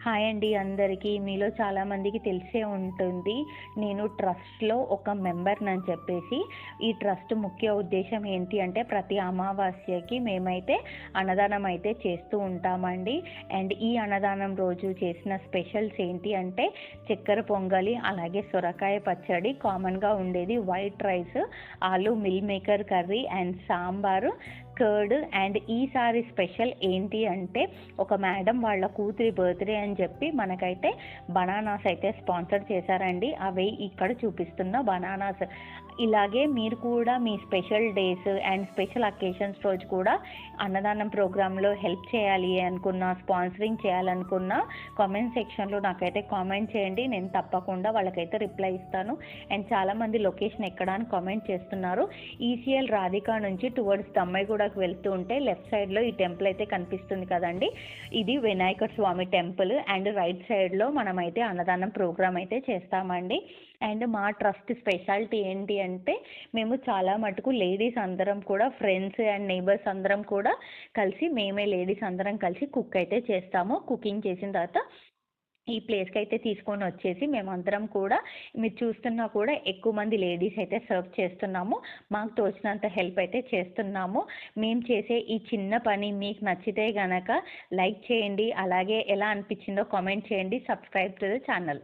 Hi అండి అందరికీ. మీలో చాలామందికి తెలిసే ఉంటుంది. నేను ట్రస్ట్‌లో ఒక మెంబర్‌నని చెప్పేసి. ఈ ట్రస్ట్ ముఖ్య ఉద్దేశ్యం ఏంటి అంటే ప్రతి అమావాస్యకి మేమైతే అన్నదానం అయితే చేస్తూ ఉంటామండి. అండ్ ఈ అన్నదానం రోజు చేసిన స్పెషల్స్ ఏంటి అంటే చక్కెర పొంగలి, అలాగే సొరకాయ పచ్చడి, కామన్‌గా ఉండేది వైట్ రైస్, ఆలు meal maker curry and sambar, curd. And ఈసారి స్పెషల్ ఏంటి అంటే ఒక మేడం వాళ్ళ కూతురి బర్త్డే అని చెప్పి మనకైతే బనానాస్ అయితే స్పాన్సర్ చేశారండి. అవి ఇక్కడ చూపిస్తున్న బనానాస్. ఇలాగే మీరు కూడా మీ special days and special occasions రోజు కూడా అన్నదానం ప్రోగ్రాంలో హెల్ప్ చేయాలి అనుకున్నా, స్పాన్సరింగ్ చేయాలనుకున్నా కామెంట్ సెక్షన్లో నాకైతే కామెంట్ చేయండి. నేను తప్పకుండా వాళ్ళకైతే రిప్లై ఇస్తాను. అండ్ చాలామంది లొకేషన్ ఎక్కడ అని కామెంట్ చేస్తున్నారు. ఈసీఎల్ రాధిక నుంచి టువర్డ్స్ దమ్మాయిగూడకు వెళ్తూ ఉంటే లెఫ్ట్ సైడ్లో ఈ టెంపుల్ అయితే కనిపిస్తుంది కదండి. ఇది వినాయక స్వామి టెంపుల్. అండ్ రైట్ సైడ్లో మనమైతే అన్నదానం ప్రోగ్రామ్ అయితే చేస్తామండి. అండ్ మా ట్రస్ట్ స్పెషాలిటీ ఏంటి అంటే మేము చాలా మటుకు లేడీస్ అందరం కూడా ఫ్రెండ్స్ అండ్ నైబర్స్ అందరం కూడా కలిసి మేమే లేడీస్ అందరం కలిసి కుక్ అయితే చేస్తాము. కుకింగ్ చేసిన తర్వాత ఈ ప్లేస్కి అయితే తీసుకొని వచ్చేసి మేమందరం కూడా మీరు చూస్తున్నా కూడా ఎక్కువ మంది లేడీస్ అయితే సర్వ్ చేస్తున్నాము. మాకు తోచినంత హెల్ప్ అయితే చేస్తున్నాము. మేము చేసే ఈ చిన్న పని మీకు నచ్చితే గనక లైక్ చేయండి. అలాగే ఎలా అనిపించిందో కామెంట్ చేయండి. Subscribe to the channel.